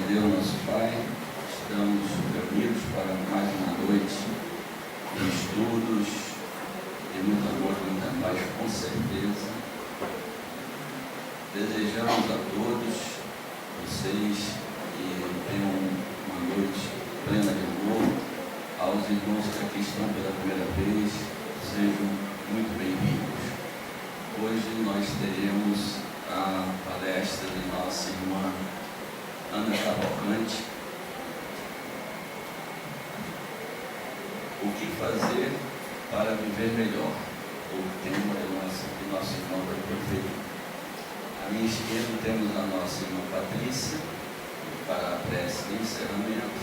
Deus, nosso Pai, estamos reunidos para mais uma noite de estudos, de muito amor, muita paz, com certeza. Desejamos a todos vocês que tenham uma noite plena de amor. Aos irmãos que aqui estão pela primeira vez, sejam muito bem-vindos. Hoje nós teremos a palestra de nossa irmã Ana Cavalcante. O que fazer para viver melhor? O tema do nosso irmão vai proferido. À minha esquerda temos a nossa irmã Patrícia, para a prece de encerramento,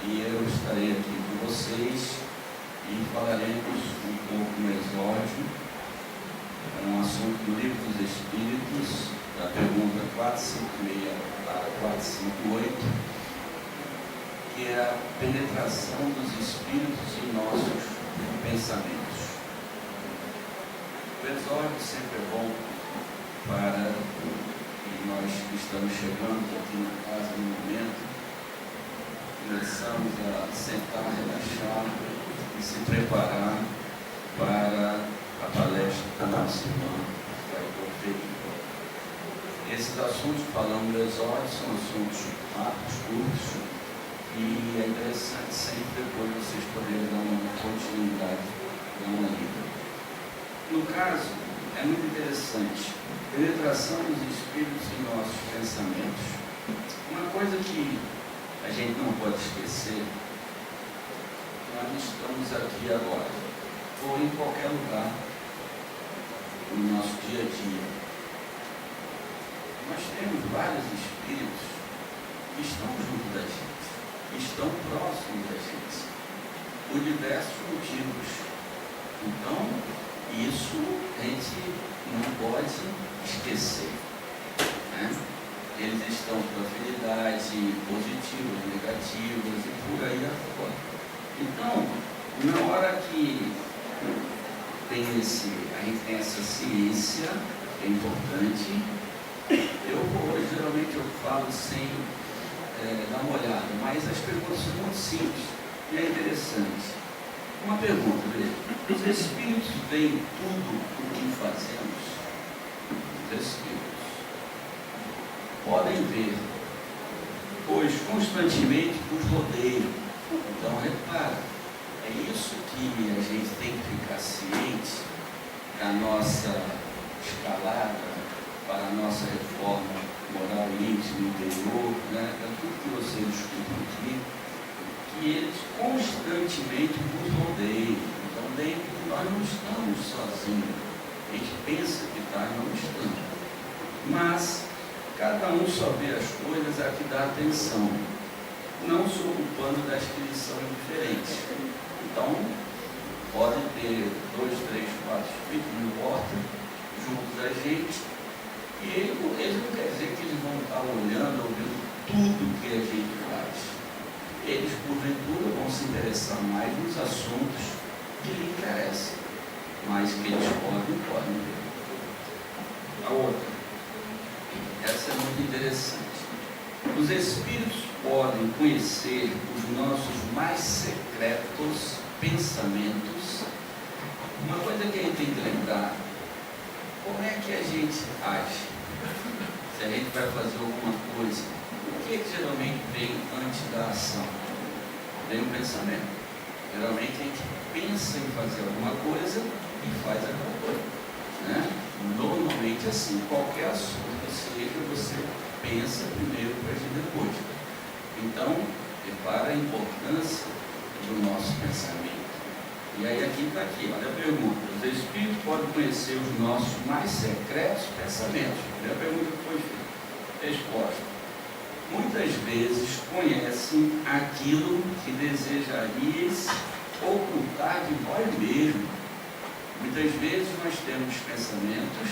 e eu estarei aqui com vocês e falaremos um pouco no exórdio, um assunto do Livro dos Espíritos, da pergunta 456 para 458, que é a penetração dos Espíritos em nossos pensamentos. O exórdio sempre é bom para nós que estamos chegando aqui na casa no momento, começamos a sentar, relaxar e se preparar para a palestra da nossa irmã que vai proferir. Esses assuntos que falamos do exórdio são assuntos rápidos, curtos, e é interessante sempre depois vocês poderem dar uma continuidade, dar uma lida. No caso, é muito interessante, penetração dos Espíritos em nossos pensamentos. Uma coisa que a gente não pode esquecer, nós estamos aqui agora, ou em qualquer lugar, no nosso dia a dia. Nós temos vários Espíritos que estão junto da gente, que estão próximos da gente, por diversos motivos. Então, isso a gente não pode esquecer, né? Eles estão com afinidade positivas, negativas e por aí afora. Então, na hora que a gente tem essa ciência, é importante. Geralmente eu falo sem dar uma olhada, mas as perguntas são muito simples e é interessante. Uma pergunta, os Espíritos veem tudo o que fazemos? Os Espíritos podem ver, pois constantemente nos rodeiam. Então, repara, é isso que a gente tem que ficar ciente da nossa escalada para a nossa reforma moral íntima, interior, né? É tudo que vocês escutam aqui, que eles constantemente nos rodeiam. Então, nós não estamos sozinhos. A gente pensa que está, não estamos. Mas, cada um só vê as coisas a que dá atenção, não se ocupando das que lhes são indiferentes. Então, pode ter 2, 3, 4 espíritos, não importa, juntos da gente, e eles não quer dizer que eles vão estar olhando, ouvindo tudo que a gente faz. Eles, porventura, vão se interessar mais nos assuntos que lhe interessam, mas que eles podem ver. A outra, essa é muito interessante. Os Espíritos podem conhecer os nossos mais secretos pensamentos. Uma coisa que a gente tem que lembrar, como é que a gente age? Se a gente vai fazer alguma coisa, o que geralmente vem antes da ação? Vem o pensamento. Geralmente a gente pensa em fazer alguma coisa e faz aquela coisa, né? Normalmente assim, qualquer assunto seja, você pensa primeiro para agir depois. Então, repara a importância do nosso pensamento. E aí aqui está aqui, olha a pergunta. Os Espíritos podem conhecer os nossos mais secretos pensamentos. Olha a pergunta que foi feita. Resposta. Muitas vezes conhecem aquilo que desejarias ocultar de vós mesmo. Muitas vezes nós temos pensamentos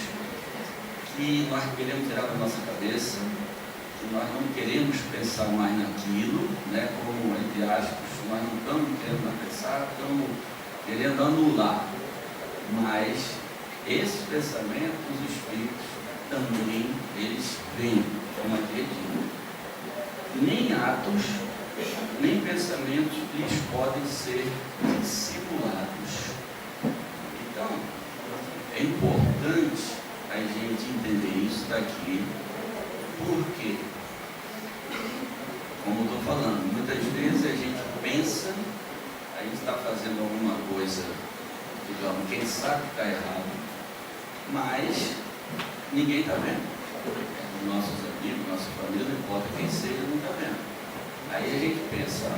que nós queremos tirar da nossa cabeça, que nós não queremos pensar mais naquilo, né? Como entre aspas, nós não estamos querendo pensar, estamos querendo anular. Mas esses pensamentos, os Espíritos também, eles vêm, como acreditam. Nem atos, nem pensamentos lhes podem ser dissimulados. Então, é importante a gente entender isso daqui, porque, como estou falando, muitas vezes a gente pensa, a gente está fazendo alguma coisa, digamos, quem sabe que está errado, mas ninguém está vendo. Nossos amigos, nossa família, não importa quem seja, não está vendo. Aí a gente pensa,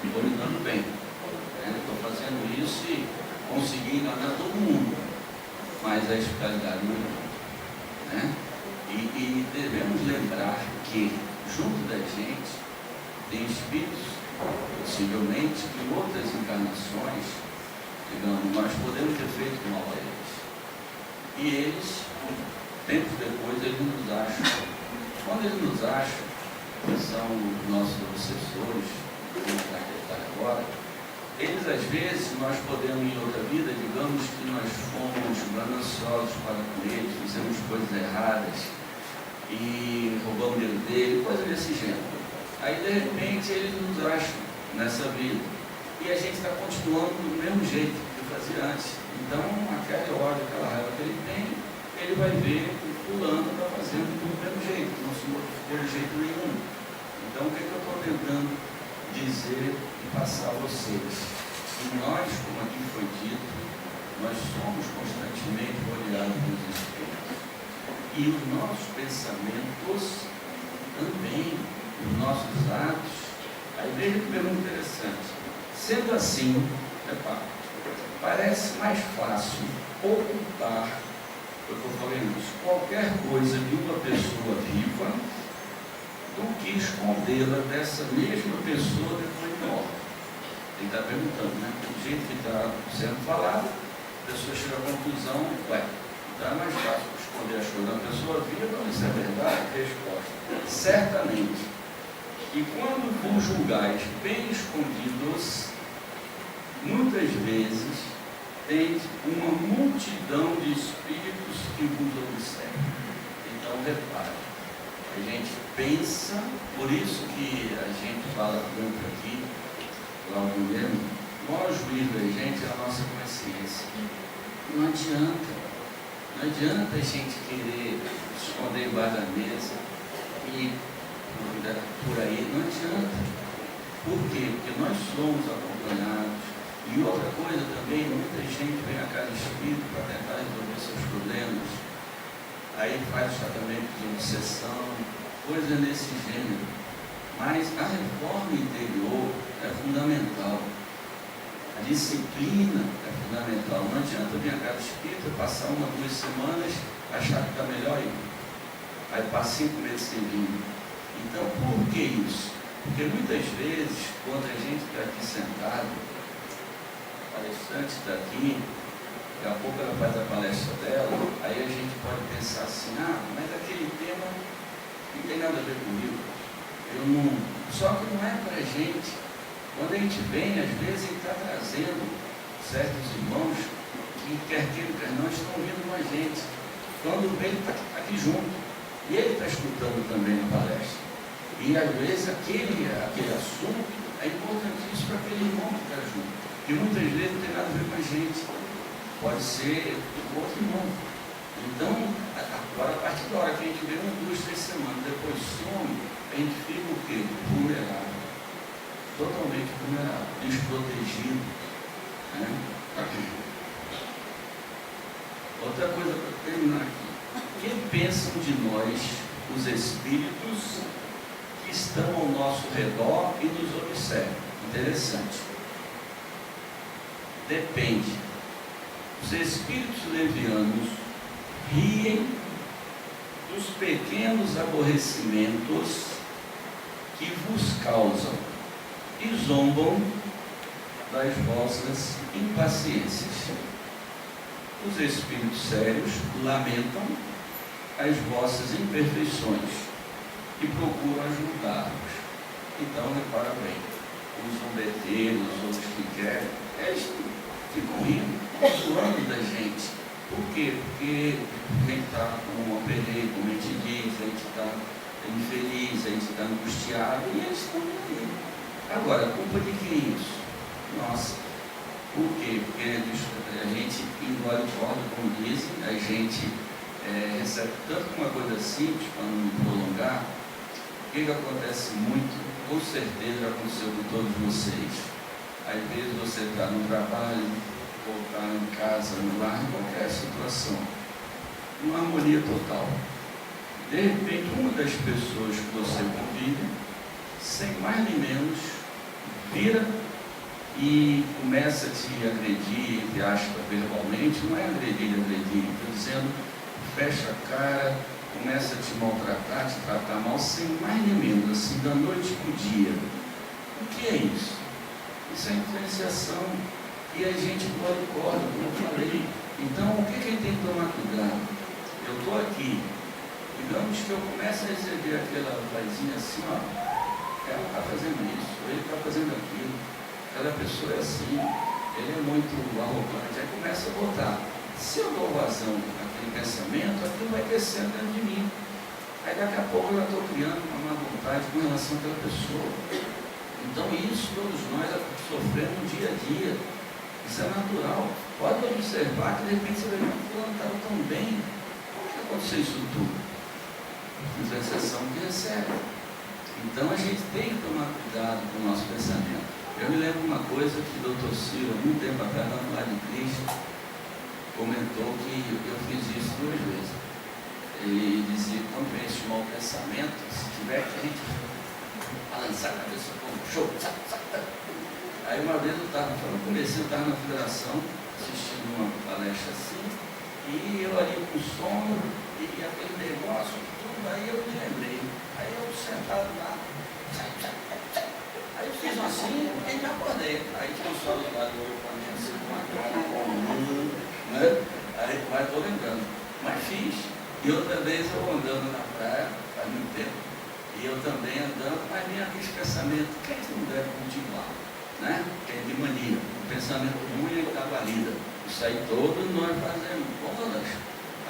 estou me dando bem, estou fazendo isso e consegui enganar todo mundo, mas a espiritualidade não é, né? E devemos lembrar que junto da gente tem espíritos, possivelmente, que em outras encarnações, digamos, nós podemos ter feito mal a eles. E eles, tempos depois, eles nos acham. Quando eles nos acham, que são os nossos obsessores, como está acreditado agora, eles, às vezes, nós podemos, em outra vida, digamos que nós fomos gananciosos para com eles, fizemos coisas erradas e roubamos dinheiro dele, coisa desse gênero. Aí, de repente, eles nos acham nessa vida. E a gente está continuando do mesmo jeito que fazia antes. Então, aquele ódio, aquela raiva que ele tem, ele vai ver que fulano está fazendo do mesmo jeito, não se modificou de jeito nenhum. Então, o que eu estou tentando dizer e passar a vocês? Que nós, como aqui foi dito, nós somos constantemente rodeados pelos espíritos. E os nossos pensamentos também, os nossos atos. Aí veja que pergunta interessante. Sendo assim, parece mais fácil ocultar, eu estou falando isso, qualquer coisa de uma pessoa viva do que escondê-la dessa mesma pessoa depois de morta. Ele está perguntando, né? Do jeito que está sendo falado, a pessoa chega à conclusão, então é mais fácil esconder as coisas da pessoa viva, isso é verdade? Resposta. Certamente. E quando vos julgais bem escondidos, muitas vezes tem uma multidão de espíritos que vos observam. Então, repare, a gente pensa, por isso que a gente fala tanto aqui, logo mesmo, o maior juiz da gente é a nossa consciência. Não adianta a gente querer esconder embaixo da mesa e por aí, não adianta. Por quê? Porque nós somos acompanhados. E outra coisa também, muita gente vem a casa espírita para tentar resolver seus problemas. Aí faz tratamento de obsessão, coisa nesse gênero. Mas a reforma interior é fundamental. A disciplina é fundamental. Não adianta vir a casa espírita, passar 1 ou 2 semanas, achar que está melhor aí. Aí passa 5 meses sem vir. Então, por que isso? Porque muitas vezes, quando a gente está aqui sentado, a palestrante está aqui, daqui a pouco ela faz a palestra dela, aí a gente pode pensar assim, mas aquele tema não tem nada a ver comigo. Eu não... Só que não é para a gente. Quando a gente vem, às vezes ele está trazendo certos irmãos que, quer queira, quer não, estão vindo com a gente. Quando vem, ele está aqui junto. E ele está escutando também a palestra. E às vezes aquele assunto é importantíssimo para aquele irmão que está junto. Que muitas vezes não tem nada a ver com a gente. Pode ser outro irmão. Então, agora, a partir da hora que a gente vê 1, 2, 3 semanas, depois some, a gente fica o quê? Vulnerável. Totalmente vulnerável. Desprotegido. Né? Outra coisa para terminar aqui. O que pensam de nós, os espíritos que estão ao nosso redor e nos observam? Interessante. Depende. Os espíritos levianos riem dos pequenos aborrecimentos que vos causam e zombam das vossas impaciências. Os espíritos sérios lamentam as vossas imperfeições e procuram ajudar-vos. Então, repara bem, os zombeteiros, os outros que querem, eles ficam rindo, zoando da gente. Por quê? Porque a gente está com um aperreio, como a gente diz, a gente está infeliz, a gente está angustiado e eles estão aí. Agora, a culpa de quem é isso? Nossa. Por quê? Porque a gente engole o corda, como dizem, a gente recebe tanto uma coisa simples, para não prolongar. O que acontece muito, com certeza já aconteceu com todos vocês. Às vezes você está no trabalho, ou está em casa, no lar, em qualquer situação, uma harmonia total. De repente, uma das pessoas que você convive, sem mais nem menos, vira e começa a te agredir, entre aspas, verbalmente. Não é agredir, estou dizendo, fecha a cara, começa a te maltratar, te tratar mal, sem mais nem menos, assim, da noite para o dia. O que é isso? Isso é influenciação, e a gente engole corda, como eu falei. Então, o que a gente tem que tomar cuidado? Eu estou aqui, digamos que eu começo a receber aquela vozinha assim, ó, ela está fazendo isso, ele está fazendo aquilo, aquela pessoa é assim, ele é muito arrogante, aí começa a botar. Se eu dou vazão àquele pensamento, aquilo vai crescendo dentro de mim. Aí daqui a pouco eu já estou criando uma má vontade com relação àquela pessoa. Então isso todos nós sofremos no dia a dia. Isso é natural. Pode observar que de repente você vai ver que fulano estava tão bem. Como que aconteceu isso tudo? Fiz a exceção que recebe. Então a gente tem que tomar cuidado com o nosso pensamento. Eu me lembro uma coisa que o Dr. Ciro, há muito tempo atrás, lá no Lar de Cristo, comentou que eu fiz isso 2 vezes. Ele dizia que quando vem esse mau pensamento, se tiver que a gente balançar a cabeça como show, aí uma vez eu estava na federação, assistindo uma palestra assim, e eu ali com sono, e aquele negócio, tudo, aí eu me lembrei. Aí eu sentado lá, aí eu fiz assim, e me acordei. Aí tinha um sol do lado do olho para mim, assim, com uma cara comum, né? Aí, mas estou lembrando. Mas fiz. E outra vez eu andando na praia, faz muito tempo, e eu também andando, mas vinha aquele pensamento, que a gente não deve cultivar, né? Que é de mania. O pensamento ruim é que está valida. Isso aí todos nós fazemos, todas.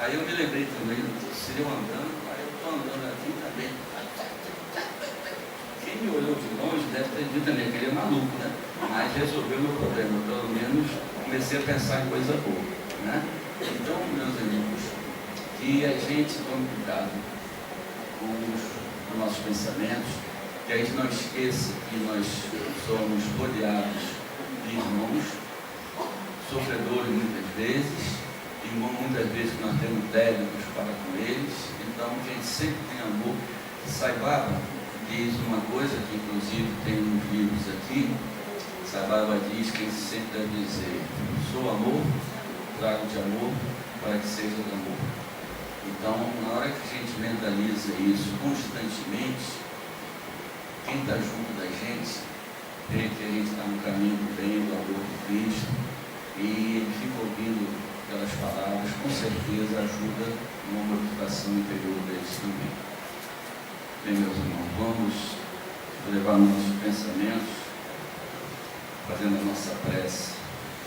Aí eu me lembrei também do Ciro andando, aí eu estou andando aqui também. Quem me olhou de longe deve ter dito também que ele é maluco, né? Mas resolveu o meu problema, pelo menos comecei a pensar em coisa boa, né? Então, meus amigos, que a gente tome cuidado com os nossos pensamentos, que a gente não esqueça que nós somos rodeados de irmãos, sofredores muitas vezes, e muitas vezes nós temos débitos para com eles, então que a gente sempre tem amor. Saibaba diz uma coisa que inclusive tem uns livros aqui. Saibaba diz que a gente sempre deve dizer: sou amor, trago de amor para que seja de amor. Então, na hora que a gente mentaliza isso constantemente, quem está junto da gente vê que a gente está no caminho do bem, do amor de Cristo, e ele fica ouvindo aquelas palavras, com certeza ajuda numa modificação interior deles também. Bem, meus irmãos, vamos levar nossos pensamentos fazendo a nossa prece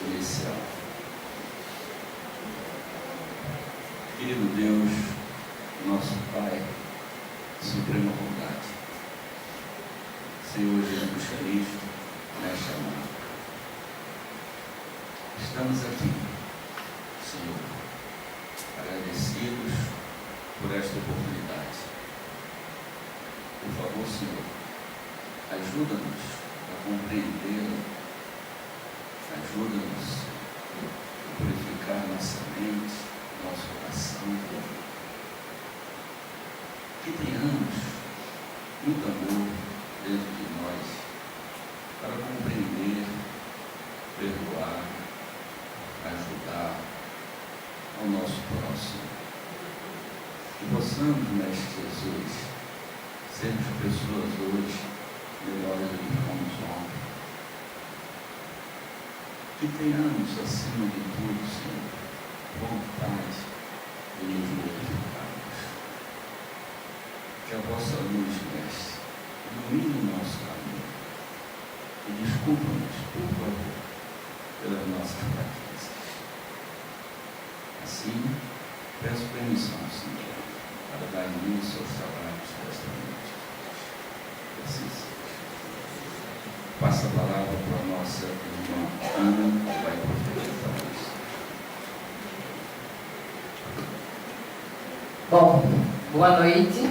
inicial. Querido Deus, nosso Pai, suprema bondade, Senhor Jesus Cristo, nesta manhã, estamos aqui, Senhor, agradecidos por esta oportunidade. Por favor, Senhor, ajuda-nos a compreender, ajuda-nos a purificar nossa mente, nosso coração, que tenhamos muito amor dentro de nós para compreender, perdoar, ajudar ao nosso próximo. Que possamos, Mestre Jesus, sermos pessoas hoje melhores do que fomos ontem. Que tenhamos, acima de tudo, Senhor, vontade de nos glorificarmos. Que a vossa luz, Mestre, ilumine o nosso caminho. E desculpa-nos, por favor, pelas nossas fraquezas. Assim, peço permissão, Senhor, para dar início aos trabalhos desta manhã. passo a palavra para a nossa irmã Ana, que vai profetizar isso. Bom, boa noite.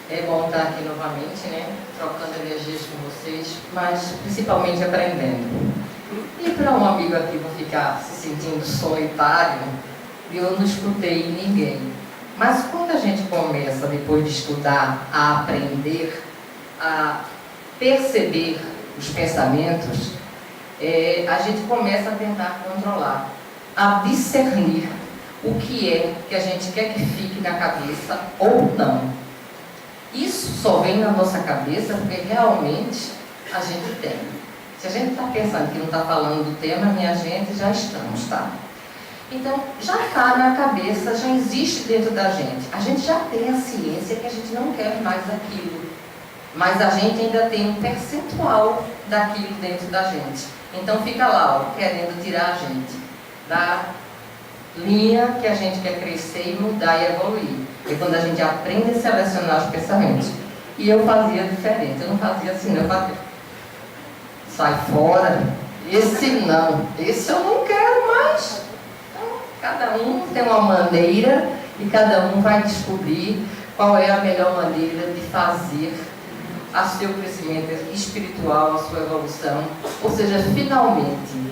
É bom estar aqui novamente, né? Trocando energias com vocês, mas principalmente aprendendo. E para um amigo aqui não ficar se sentindo solitário, eu não escutei ninguém. Mas quando a gente começa, depois de estudar, a aprender, a perceber os pensamentos, a gente começa a tentar controlar, a discernir o que é que a gente quer que fique na cabeça ou não. Isso só vem na nossa cabeça porque realmente a gente tem. Se a gente está pensando que não está falando do tema, minha gente, já estamos, tá? Então, já está na cabeça, já existe dentro da gente. A gente já tem a ciência que a gente não quer mais aquilo. Mas a gente ainda tem um percentual daquilo dentro da gente. Então fica lá, ó, querendo tirar a gente da linha que a gente quer crescer e mudar e evoluir. É quando a gente aprende a selecionar os pensamentos. E eu fazia diferente, eu não fazia assim, eu fazia. Sai fora, esse não, esse eu não quero mais. Então, cada um tem uma maneira e cada um vai descobrir qual é a melhor maneira de fazer a seu crescimento espiritual, a sua evolução. Ou seja, finalmente,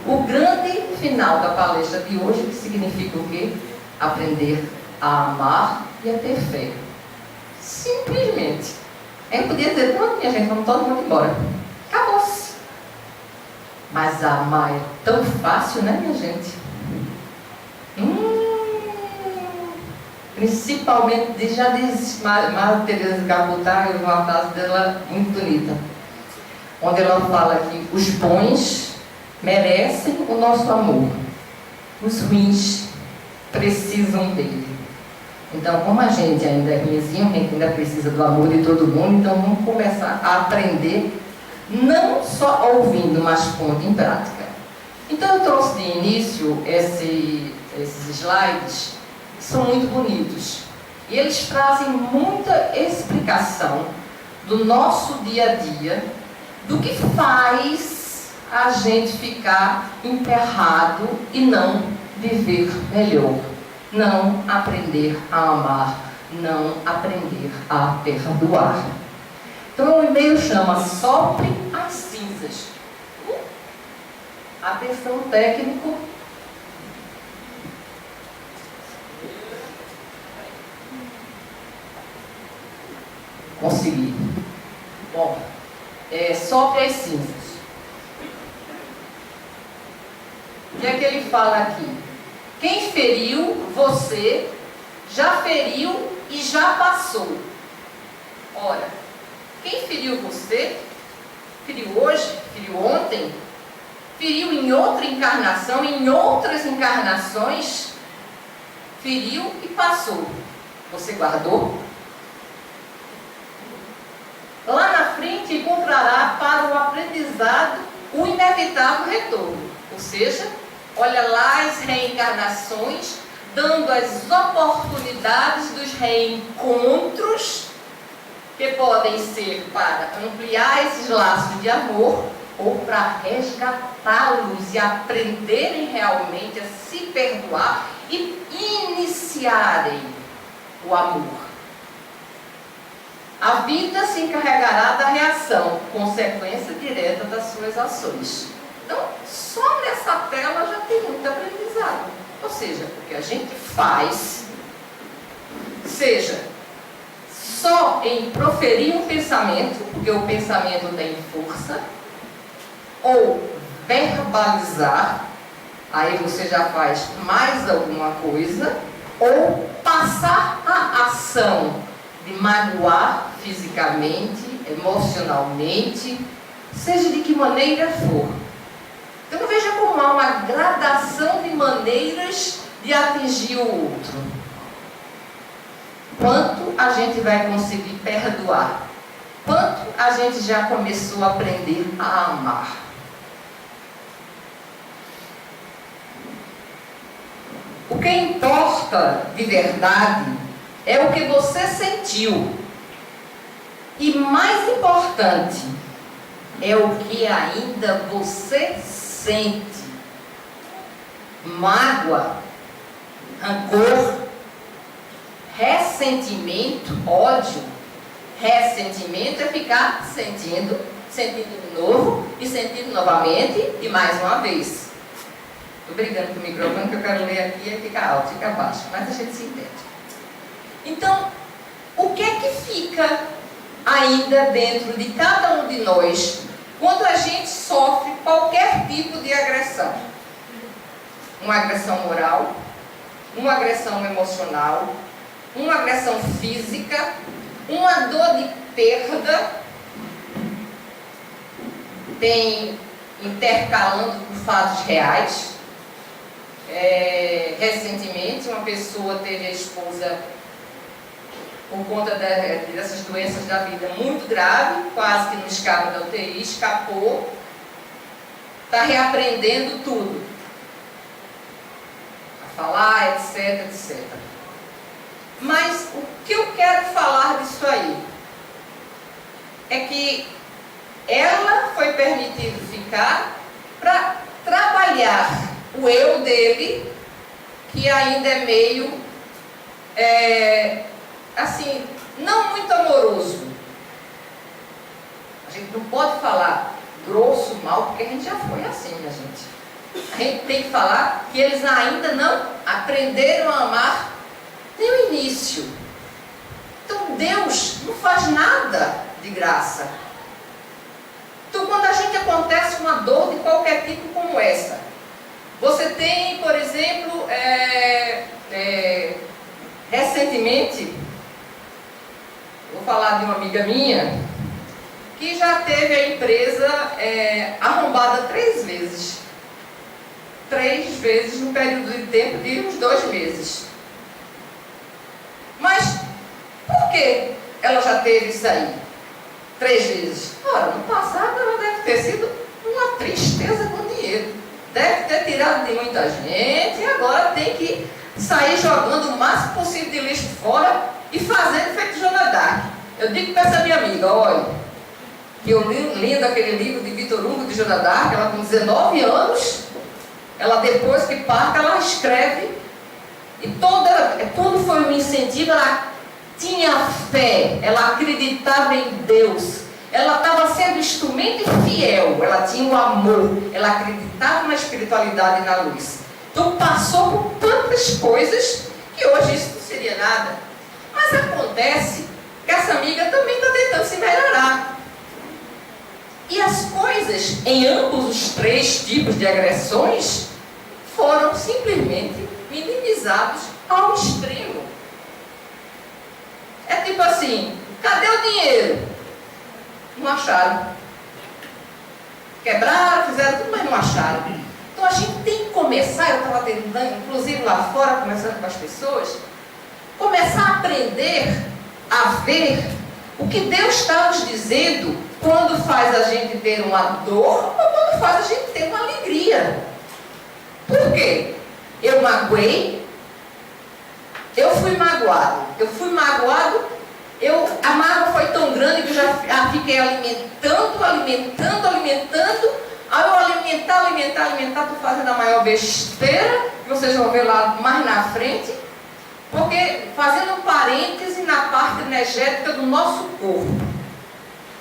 o grande final da palestra de hoje, que significa o quê? Aprender a amar e a ter fé. Simplesmente. Eu podia dizer, pronto, minha gente, vamos todo mundo embora. Acabou-se. Mas amar é tão fácil, né, minha gente? Principalmente, já diz Maria Teresa de Calcutá, eu vi uma frase dela muito bonita, onde ela fala que os bons merecem o nosso amor, os ruins precisam dele. Então, como a gente ainda é ruimzinho, a gente ainda precisa do amor de todo mundo, então vamos começar a aprender, não só ouvindo, mas pondo em prática. Então eu trouxe de início esses slides, que são muito bonitos. E eles trazem muita explicação do nosso dia a dia, do que faz a gente ficar emperrado e não viver melhor. Não aprender a amar, não aprender a perdoar. Então o e-mail chama Sopre as Cinzas. Atenção técnico. Consegui. Bom, Sopre as Cinzas. O que é que ele fala aqui? Quem feriu você, já feriu e já passou. Ora, quem feriu você, feriu hoje, feriu ontem, feriu em outra encarnação, em outras encarnações, feriu e passou. Você guardou? Lá na frente encontrará para o aprendizado o inevitável retorno. Ou seja, olha lá as reencarnações, dando as oportunidades dos reencontros, que podem ser para ampliar esses laços de amor ou para resgatá-los e aprenderem realmente a se perdoar e iniciarem o amor. A vida se encarregará da reação, consequência direta das suas ações. Então, só nessa tela já tem muito aprendizado. Ou seja, o que a gente faz, seja só em proferir um pensamento, porque o pensamento tem força, ou verbalizar, aí você já faz mais alguma coisa, ou passar a ação de magoar fisicamente, emocionalmente, seja de que maneira for. Então veja como há uma gradação de maneiras de atingir o outro. Quanto a gente vai conseguir perdoar? Quanto a gente já começou a aprender a amar? O que importa de verdade é o que você sentiu. E mais importante, é o que ainda você sente. Mágoa, rancor, ressentimento, ódio. Ressentimento é ficar sentindo de novo e sentindo novamente e mais uma vez. Estou brigando com o microfone que eu quero ler aqui e fica alto, fica baixo, mas a gente se entende. Então, o que é que fica ainda dentro de cada um de nós quando a gente sofre qualquer tipo de agressão? Uma agressão moral, uma agressão emocional, uma agressão física, uma dor de perda, tem intercalando com fatos reais. Recentemente, uma pessoa teve a esposa por conta dessas doenças da vida muito grave, quase que não escapa da UTI, escapou, está reaprendendo tudo, a falar, etc, etc. Mas o que eu quero falar disso aí é que ela foi permitida ficar para trabalhar o eu dele, que ainda é meio, assim, não muito amoroso. A gente não pode falar grosso, mal, porque a gente já foi assim, minha gente. A gente tem que falar que eles ainda não aprenderam a amar nem o início. Então Deus não faz nada de graça. Então quando a gente acontece uma dor de qualquer tipo como essa, você tem, por exemplo, recentemente, vou falar de uma amiga minha, que já teve a empresa arrombada 3 vezes. 3 vezes no período de tempo de uns 2 meses. Mas, por que ela já teve isso aí? 3 vezes. Ora, no passado ela deve ter sido uma tristeza com dinheiro. Deve ter tirado de muita gente e agora tem que sair jogando o máximo possível de lixo fora e fazendo feito Joana d'Arc. Eu digo para essa minha amiga, olha, que eu lendo aquele livro de Victor Hugo de Joana d'Arc, ela com 19 anos, ela depois que parte, ela escreve e tudo foi um incentivo, ela tinha fé, ela acreditava em Deus. Ela estava sendo instrumento fiel, ela tinha o amor, ela acreditava na espiritualidade e na luz. Então passou por tantas coisas que hoje isso não seria nada. Mas acontece que essa amiga também está tentando se melhorar. E as coisas, em ambos os 3 tipos de agressões, foram simplesmente minimizados ao extremo. É tipo assim, cadê o dinheiro? Não acharam. Quebraram, fizeram tudo, mas não acharam. Então a gente tem que começar, eu estava tentando, inclusive lá fora, conversando com as pessoas, começar a aprender a ver o que Deus está nos dizendo quando faz a gente ter uma dor ou quando faz a gente ter uma alegria. Por quê? Eu magoei, eu fui magoado, a mágoa foi tão grande que eu já fiquei alimentando. Aí eu alimentar, estou fazendo a maior besteira, que vocês vão ver lá mais na frente, porque fazendo um parêntese na parte energética do nosso corpo.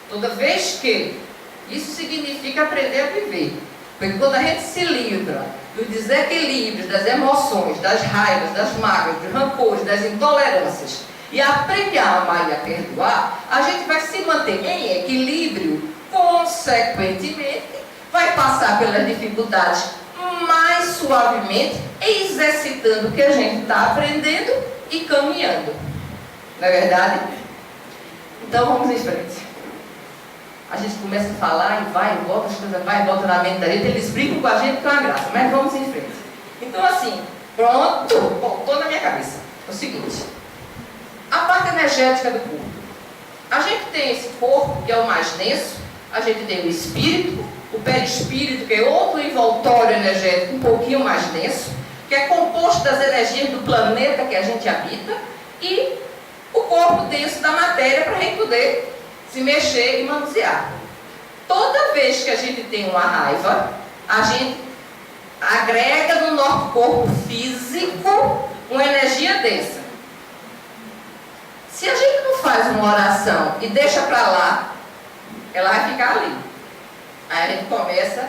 Toda vez que isso significa aprender a viver. Porque quando a gente se livra dos desequilíbrios, das emoções, das raivas, das mágoas, dos rancores, das intolerâncias, e aprende a amar e a perdoar, a gente vai se manter em equilíbrio, consequentemente, vai passar pelas dificuldades mais suavemente, exercitando o que a gente está aprendendo e caminhando. Não é verdade? Então vamos em frente. A gente começa a falar e vai e volta, as coisas vai e volta na mente da gente, eles brincam com a gente com a graça, mas vamos em frente. Então assim, pronto, voltou na minha cabeça. É o seguinte, a parte energética do corpo. A gente tem esse corpo, que é o mais denso, a gente tem o espírito, o perispírito, que é outro envoltório energético um pouquinho mais denso, que é composto das energias do planeta que a gente habita, e o corpo denso da matéria para a gente poder se mexer e manusear. Toda vez que a gente tem uma raiva, a gente agrega no nosso corpo físico uma energia densa. Se a gente não faz uma oração e deixa para lá, ela vai ficar ali. Aí a gente começa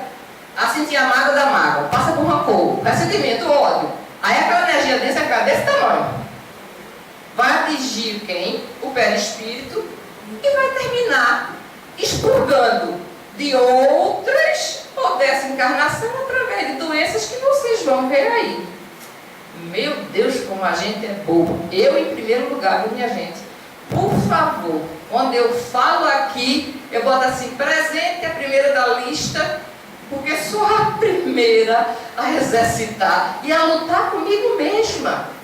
a sentir a mágoa da mágoa, passa por rancor, ressentimento, ódio. Aí aquela energia densa vai ficar desse tamanho. Vai atingir quem? O perispírito, e vai terminar expurgando de outras ou dessa encarnação através de doenças que vocês vão ver aí. Meu Deus, como a gente é bobo. Eu, em primeiro lugar, viu, minha gente? Por favor, quando eu falo aqui, eu boto assim, presente a primeira da lista, porque sou a primeira a exercitar e a lutar comigo mesma.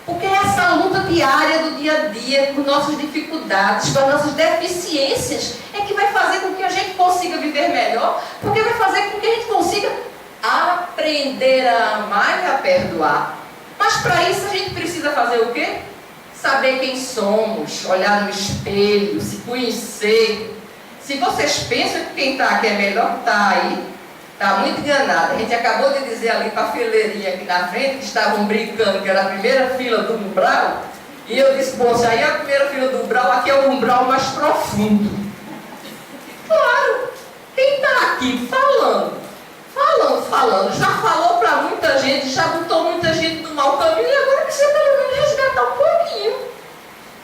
Porque é essa luta diária do dia a dia, com nossas dificuldades, com as nossas deficiências, é que vai fazer com que a gente consiga viver melhor, porque vai fazer com que a gente consiga aprender a amar e a perdoar. Mas para isso a gente precisa fazer o quê? Saber quem somos, olhar no espelho, se conhecer. Se vocês pensam que quem está aqui é melhor que está aí, está muito enganado. A gente acabou de dizer ali para a fileirinha aqui na frente, que estavam brincando, que era a primeira fila do umbral, e eu disse, bom, se aí é a primeira fila do umbral, aqui é o umbral mais profundo. Claro, quem está aqui falando, já falou para muita gente, já botou muita gente no mau caminho, e agora precisa pelo menos resgatar um pouquinho.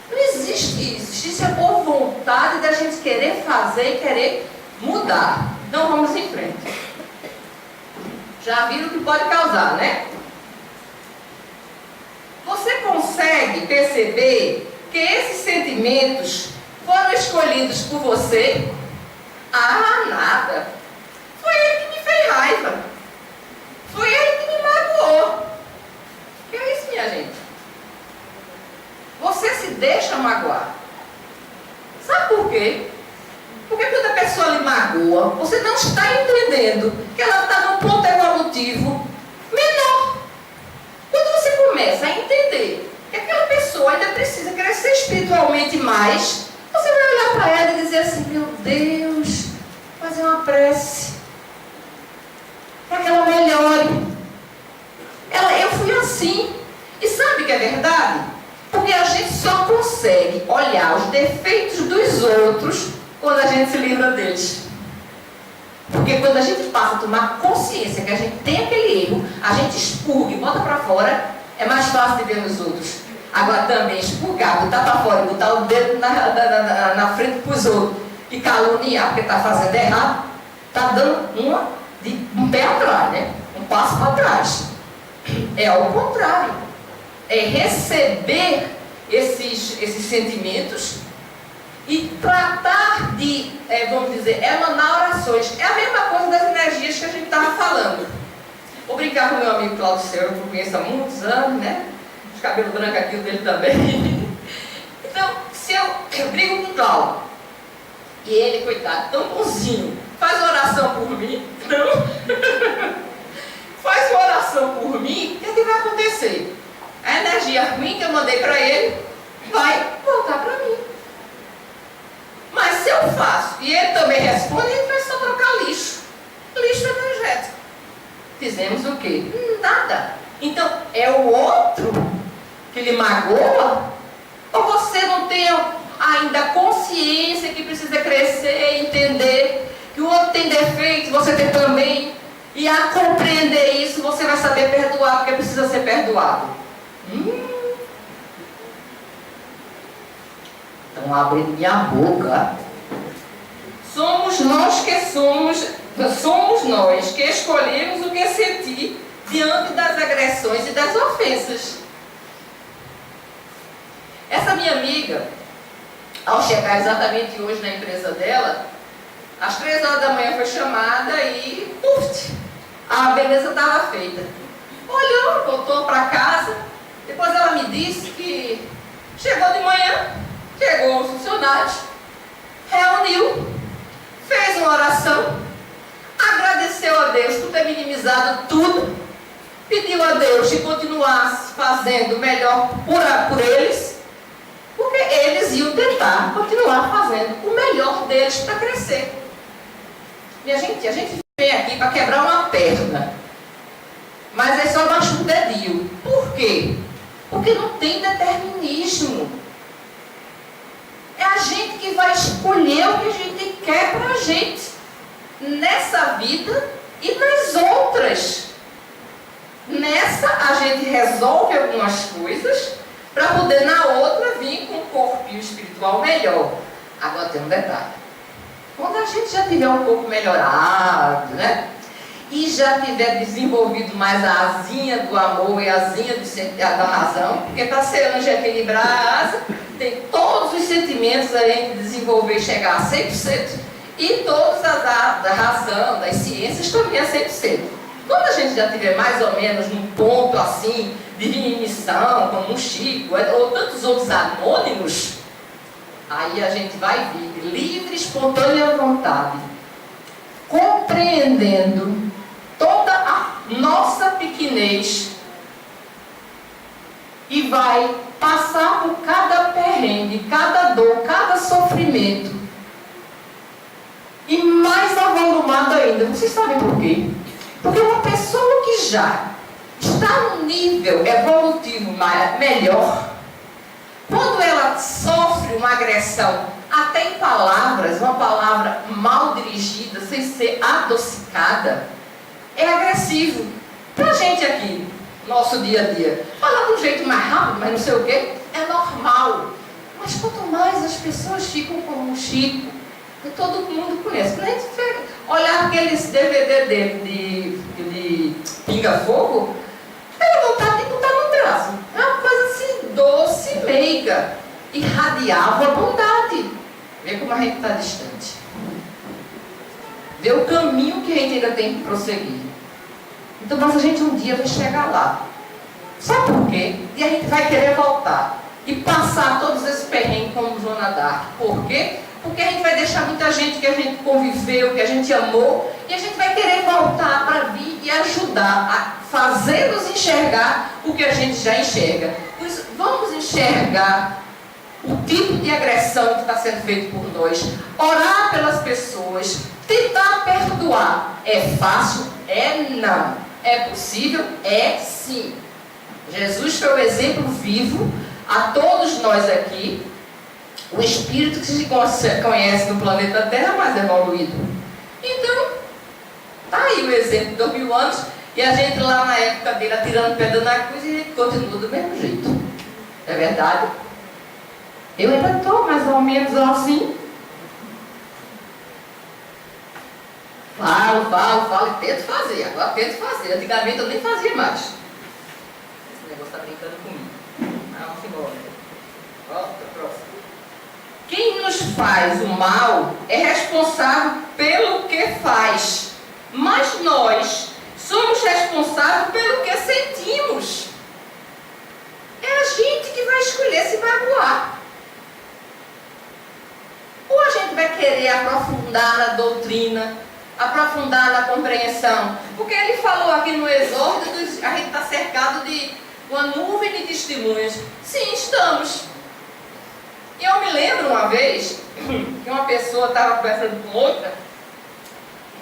Não existe isso. Isso é por vontade da gente querer fazer e querer mudar. Então vamos em frente. Já viram o que pode causar, né? Você consegue perceber que esses sentimentos foram escolhidos por você? Ah, nada. Foi ele que me fez raiva. Foi ele que me magoou. Que é isso, minha gente? Você se deixa magoar. Sabe por quê? Porque quando a pessoa lhe magoa, você não está entendendo que ela está num ponto evolutivo menor. Quando você começa a entender que aquela pessoa ainda precisa crescer espiritualmente mais, você vai olhar para ela e dizer assim, meu Deus, fazer uma prece para que ela melhore. Eu fui assim. E sabe que é verdade? Porque a gente só consegue olhar os defeitos dos outros quando a gente se livra deles. Porque quando a gente passa a tomar consciência que a gente tem aquele erro, a gente expurga e bota para fora, é mais fácil de ver nos outros. Agora também expurgar, botar para fora, botar o dedo na frente para os outros e caluniar porque está fazendo errado, está dando um pé atrás, né? Um passo para trás. É ao contrário. É receber esses sentimentos e tratar de, vamos dizer, emanar orações. É a mesma coisa das energias que a gente estava falando. Vou brincar com o meu amigo Cláudio Seuro, que eu conheço há muitos anos, né? Os cabelos brancos aqui, o dele também. Então, se eu brigo com o Cláudio, e ele, coitado, tão bonzinho, faz oração por mim, não? Faz uma oração por mim, o que vai acontecer? A energia ruim que eu mandei para ele vai voltar para mim. Mas se eu faço e ele também responde, ele vai só trocar lixo. Lixo energético. Fizemos o quê? Nada. Então, é o outro que lhe magoa? Ou você não tem ainda consciência que precisa crescer, entender que o outro tem defeitos, você tem também, e a compreender isso, você vai saber perdoar, porque precisa ser perdoado. Então abre minha boca. Somos nós que escolhemos o que sentir diante das agressões e das ofensas. Essa minha amiga, ao chegar exatamente hoje na empresa dela, às 3 horas da manhã foi chamada e a beleza estava feita. Olhou, voltou para casa. Depois ela me disse que chegou de manhã, chegou os funcionários, reuniu, fez uma oração, agradeceu a Deus por ter minimizado tudo, pediu a Deus que continuasse fazendo melhor por eles, porque eles iam tentar continuar fazendo o melhor deles para crescer. Minha gente, a gente vem aqui para quebrar uma perna, mas é só machuca o dedinho. Por quê? Porque não tem determinismo. É a gente que vai escolher o que a gente quer para a gente, nessa vida e nas outras. Nessa a gente resolve algumas coisas para poder na outra vir com um corpinho espiritual melhor. Agora tem um detalhe. Quando a gente já tiver um pouco melhorado, né? E já tiver desenvolvido mais a asinha do amor e a asinha da razão, porque para ser anjo é equilibrar a asa, tem todos os sentimentos a gente desenvolver e chegar a 100%, e todos da razão, das ciências também a 100%. Quando a gente já tiver mais ou menos num ponto assim, de remissão, como um Chico, ou tantos outros anônimos, aí a gente vai vir livre, espontânea vontade, compreendendo toda a nossa pequenez e vai passar por cada perrengue, cada dor, cada sofrimento e mais avolumado ainda. Vocês sabem por quê? Porque uma pessoa que já está num nível evolutivo melhor, quando ela sofre uma agressão, até em palavras, uma palavra mal dirigida, sem ser adocicada, é agressivo. Pra gente aqui, nosso dia a dia, falar de um jeito mais rápido, mas não sei o quê, é normal. Mas quanto mais as pessoas ficam como um Chico, que todo mundo conhece. Quando a gente olhar aqueles DVD dele de Pinga Fogo, é vontade de botar no braço. É uma coisa assim, doce, meiga. Irradiava a bondade. Vê como a gente está distante. Vê o caminho que a gente ainda tem que prosseguir. Então, mas a gente um dia vai chegar lá. Sabe por quê? E a gente vai querer voltar. E passar todos esses perrengues como Joana d'Arc. Por quê? Porque a gente vai deixar muita gente que a gente conviveu, que a gente amou, e a gente vai querer voltar para vir e ajudar a fazer-nos enxergar o que a gente já enxerga. Por isso, vamos enxergar o tipo de agressão que está sendo feito por nós, orar pelas pessoas, tentar perdoar. É fácil? É não. É possível? É sim. Jesus foi o exemplo vivo a todos nós aqui, o espírito que se conhece no planeta Terra mais evoluído. Então, tá aí o exemplo de 2000 anos, e a gente lá na época dele atirando pedra na cruz, e a gente continua do mesmo jeito. É verdade? Eu ainda estou mais ou menos assim. Falo e tento fazer. Agora tento fazer. Antigamente eu nem fazia mais. Esse negócio está brincando comigo. Vamos embora. Volta, próximo. Quem nos faz o mal é responsável pelo que faz. Mas nós somos responsáveis pelo que sentimos. É a gente que vai escolher se magoar. Ou a gente vai querer aprofundar na doutrina, aprofundar na compreensão. Porque ele falou aqui no Exórdio, a gente está cercado de uma nuvem de testemunhas. Sim, estamos. E eu me lembro uma vez que uma pessoa estava conversando com outra,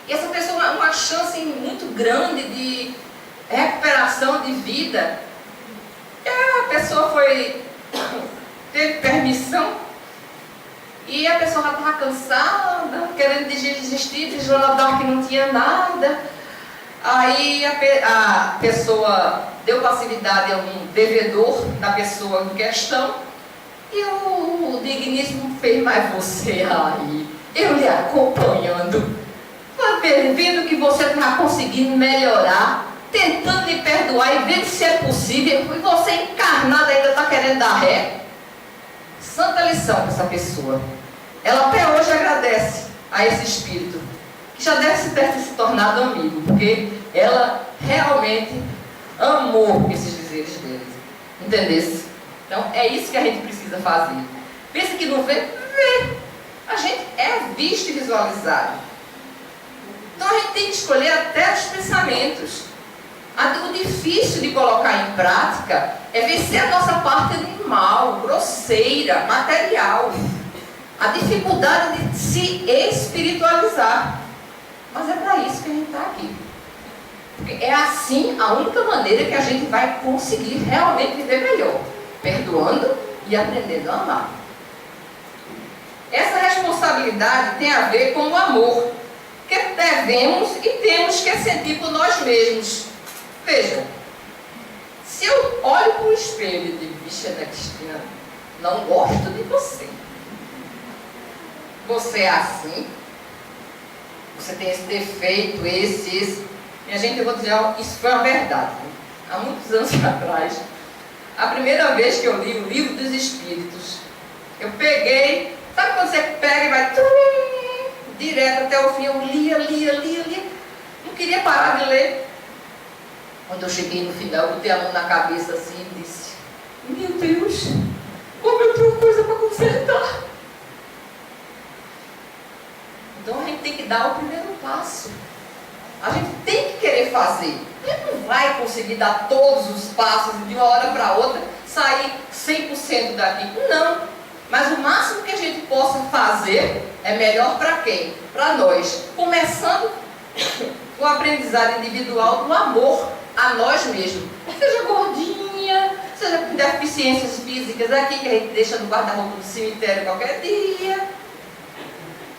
e essa pessoa, uma chance muito grande de recuperação de vida. E a pessoa teve permissão, e a pessoa já estava cansada, querendo desistir, de Joana d'Arc não tinha nada. Aí a pessoa deu passividade a um devedor da pessoa em questão, e o digníssimo fez mais você aí, eu lhe acompanhando, vendo que você está conseguindo melhorar, tentando lhe perdoar e vendo se é possível, e você encarnado ainda está querendo dar ré. Santa lição para essa pessoa. Ela até hoje agradece a esse espírito, que já deve ter se tornado amigo, porque ela realmente amou esses dizeres dele. Entendesse? Então é isso que a gente precisa fazer. Pensa que não vê? Vê. A gente é visto e visualizado. Então a gente tem que escolher até os pensamentos. O difícil de colocar em prática é vencer a nossa parte animal, grosseira, material. A dificuldade de se espiritualizar. Mas é para isso que a gente está aqui. Porque é assim a única maneira que a gente vai conseguir realmente viver melhor. Perdoando e aprendendo a amar. Essa responsabilidade tem a ver com o amor que devemos e temos que sentir por nós mesmos. Veja, se eu olho para o espelho e digo, vixe, Ana Cristina, não gosto de você. Você é assim, você tem esse defeito, esse. Minha gente, eu vou dizer, isso foi uma verdade. Há muitos anos atrás, a primeira vez que eu li o Livro dos Espíritos, eu peguei, sabe quando você pega e vai direto até o fim, eu lia. Não queria parar de ler. Quando eu cheguei no final, eu botei a mão na cabeça assim e disse, meu Deus, como eu tenho coisa para consertar. Então a gente tem que dar o primeiro passo. A gente tem que querer fazer. A gente não vai conseguir dar todos os passos de uma hora para outra, sair 100% daqui. Não. Mas o máximo que a gente possa fazer é melhor para quem? Para nós. Começando com o aprendizado individual do amor a nós mesmos. Seja gordinha, seja com deficiências físicas aqui, que a gente deixa no guarda-roupa do cemitério qualquer dia,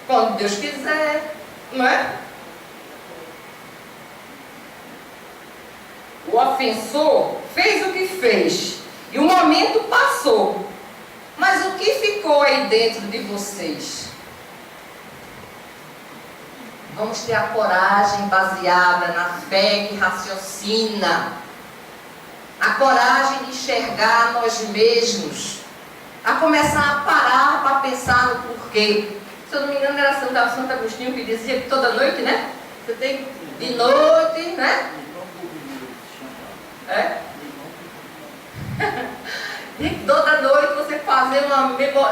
quando Deus quiser, não é? O ofensor fez o que fez e o momento passou. Mas o que ficou aí dentro de vocês? Vamos ter a coragem baseada na fé que raciocina. A coragem de enxergar nós mesmos. A começar a parar para pensar no porquê. Se eu não me engano, era Santo Agostinho que dizia que toda noite, né? Você tem de noite, né? É? E toda noite você fazer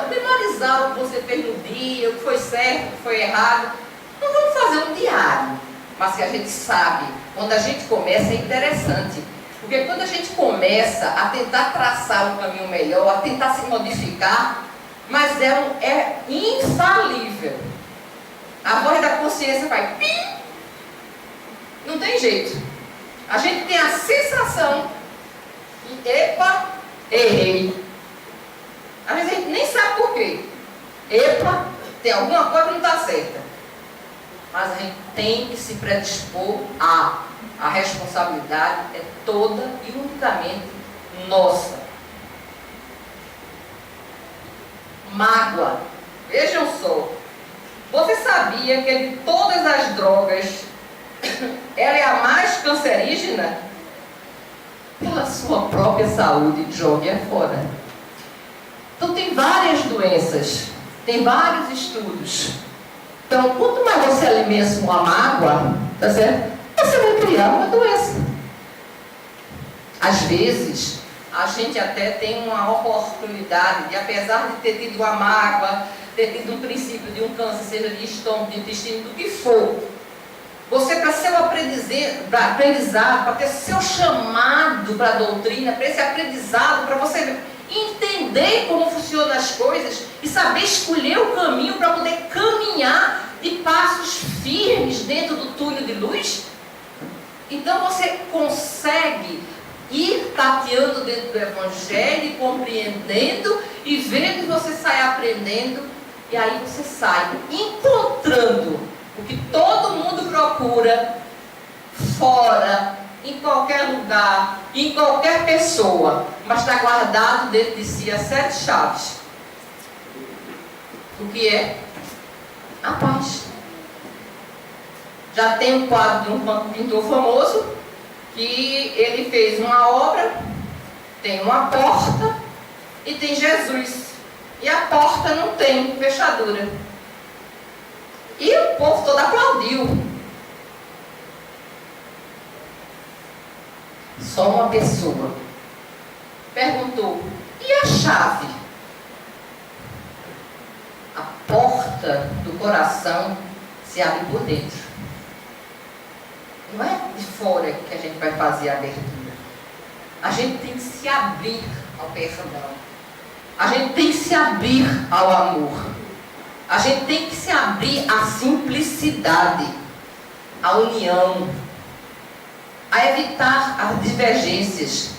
memorizar o que você fez no dia, o que foi certo, o que foi errado. Não vamos fazer um diário, mas que a gente sabe, quando a gente começa é interessante. Porque quando a gente começa a tentar traçar um caminho melhor, a tentar se modificar, mas é infalível. A voz da consciência vai pim, não tem jeito. A gente tem a sensação que, epa, errei. Às vezes a gente nem sabe por quê. Epa, tem alguma coisa que não está certa. Mas a gente tem que se predispor a. A responsabilidade é toda e unicamente nossa. Mágoa. Vejam só. Você sabia que de todas as drogas, ela é a mais cancerígena? Pela sua própria saúde, jogue fora. Então tem várias doenças, tem vários estudos. Então, quanto mais você alimenta uma mágoa, tá certo? Você vai criar uma doença. Às vezes, a gente até tem uma oportunidade de, apesar de ter tido uma mágoa, ter tido um princípio de um câncer, seja de estômago, de intestino, do que for, você, para seu aprendizado, para ter seu chamado para a doutrina, para esse aprendizado, para você entender como funcionam as coisas e saber escolher o caminho para poder caminhar de passos firmes dentro do túnel de luz, então você consegue ir tateando dentro do Evangelho, compreendendo e vendo, você sai aprendendo, e aí você sai encontrando o que todo mundo procura fora, em qualquer lugar, em qualquer pessoa, mas está guardado dentro de si as 7 chaves. O que é? A paz. Já tem um quadro de um pintor famoso que ele fez uma obra, tem uma porta e tem Jesus. E a porta não tem fechadura. E o povo todo aplaudiu. Só uma pessoa perguntou, e a chave? A porta do coração se abre por dentro. Não é de fora que a gente vai fazer a abertura. A gente tem que se abrir ao perdão. A gente tem que se abrir ao amor. A gente tem que se abrir à simplicidade. a união, a evitar as divergências.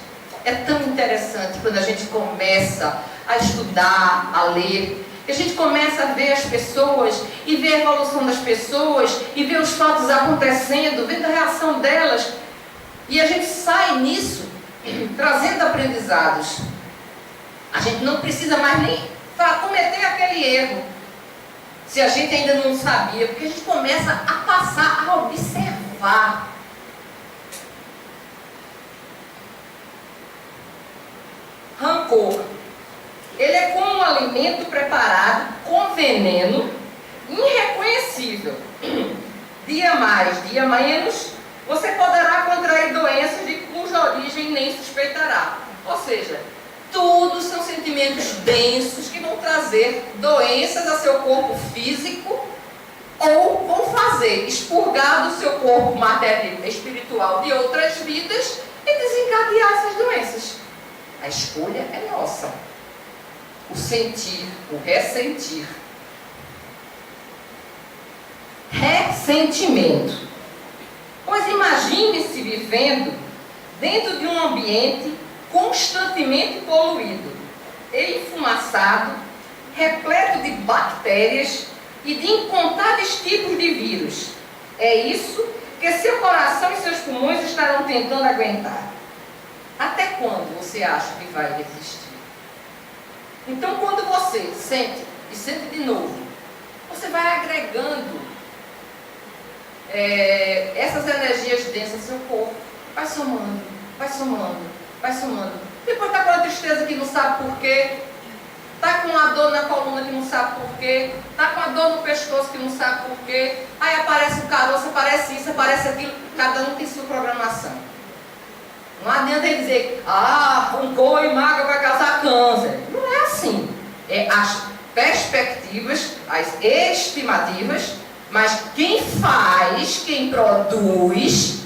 É tão interessante quando a gente começa a estudar, a ler, que a gente começa a ver as pessoas e ver a evolução das pessoas e ver os fatos acontecendo, vendo a reação delas, e a gente sai nisso trazendo aprendizados. A gente não precisa mais nem cometer aquele erro, se a gente ainda não sabia, porque a gente começa a passar a observar. Rancor. Ele é como um alimento preparado com veneno irreconhecível. Dia mais, dia menos, você poderá contrair doenças de cuja origem nem suspeitará. Ou seja, tudo são sentimentos densos que vão trazer doenças a seu corpo físico ou vão fazer expurgar do seu corpo material espiritual de outras vidas e desencadear essas doenças. A escolha é nossa. O sentir, o ressentir. Ressentimento. Pois imagine-se vivendo dentro de um ambiente constantemente poluído, enfumaçado, repleto de bactérias e de incontáveis tipos de vírus. É isso que seu coração e seus pulmões estarão tentando aguentar. Até quando você acha que vai resistir? Então, quando você sente e sente de novo, você vai agregando essas energias densas no seu corpo. Vai somando, vai somando, vai somando. Depois está com uma tristeza que não sabe por quê. Está com uma dor na coluna que não sabe por quê. Está com uma dor no pescoço que não sabe por quê. Aí aparece o caroço, aparece isso, aparece aquilo. Cada um tem sua programação. Não adianta ele dizer, rancor e mágoa vai causar câncer. Não é assim. É as perspectivas, as estimativas, mas quem faz, quem produz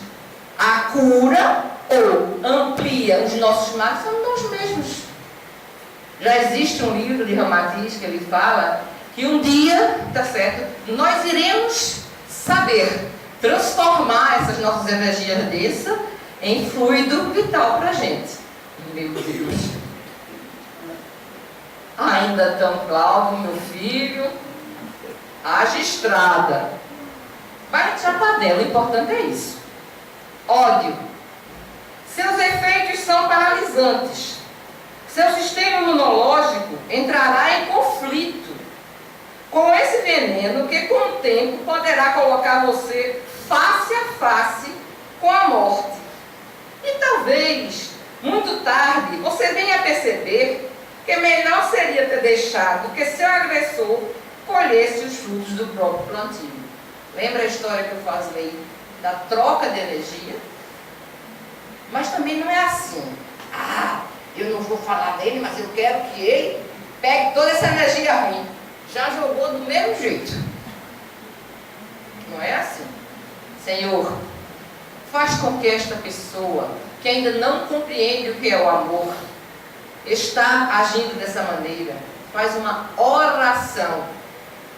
a cura ou amplia os nossos males são nós mesmos. Já existe um livro de Ramatiz que ele fala que um dia, tá certo, nós iremos saber transformar essas nossas energias densas em fluido vital para a gente. Meu Deus. Ainda tão Cláudio, meu filho, haja estrada. Mas já está dentro, o importante é isso. Ódio. Seus efeitos são paralisantes. Seu sistema imunológico entrará em conflito com esse veneno que, com o tempo, poderá colocar você face a face com a morte. E talvez, muito tarde, você venha a perceber que melhor seria ter deixado que seu agressor colhesse os frutos do próprio plantio. Lembra a história que eu falei da troca de energia? Mas também não é assim. Eu não vou falar dele, mas eu quero que ele pegue toda essa energia ruim. Já jogou do mesmo jeito. Não é assim. Senhor, faz com que esta pessoa, que ainda não compreende o que é o amor, está agindo dessa maneira. Faz uma oração.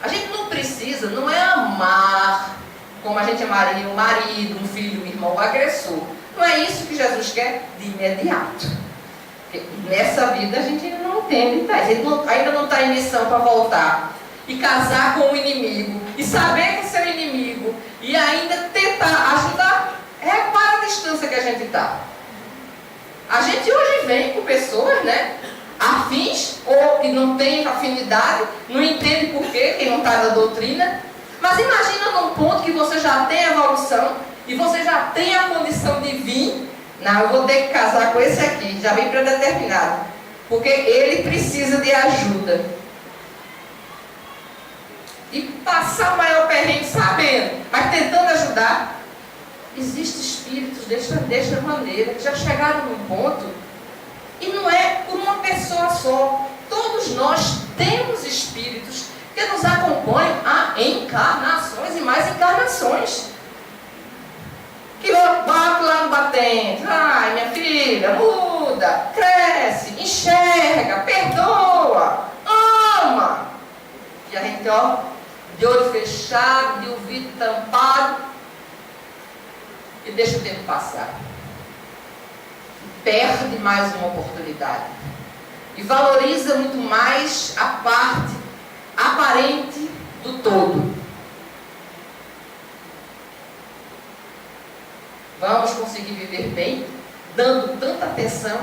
A gente não precisa, não é amar como a gente amaria um marido, um filho, um irmão, um agressor. Não é isso que Jesus quer de imediato. Porque nessa vida a gente ainda não entende, a gente ainda não está em missão para voltar e casar com o inimigo e saber que é seu inimigo e ainda tentar ajudar. Repara a distância que a gente está. A gente hoje vem com pessoas, né, afins ou que não tem afinidade, não entende por quê, quem não está na doutrina. Mas imagina num ponto que você já tem evolução e você já tem a condição de vir. Não, eu vou ter que casar com esse aqui, já vem predeterminado, porque ele precisa de ajuda. E passar o maior perrengue sabendo, mas tentando ajudar. Existem espíritos desta maneira, que já chegaram num ponto, e não é por uma pessoa só. Todos nós temos espíritos que nos acompanham a encarnações e mais encarnações. Que bate lá no batente. Ai, minha filha, muda, cresce, enxerga, perdoa, ama. E a gente, de olho fechado, de ouvido tampado, e deixa o tempo passar. Perde mais uma oportunidade. E valoriza muito mais a parte aparente do todo. Vamos conseguir viver bem, dando tanta atenção.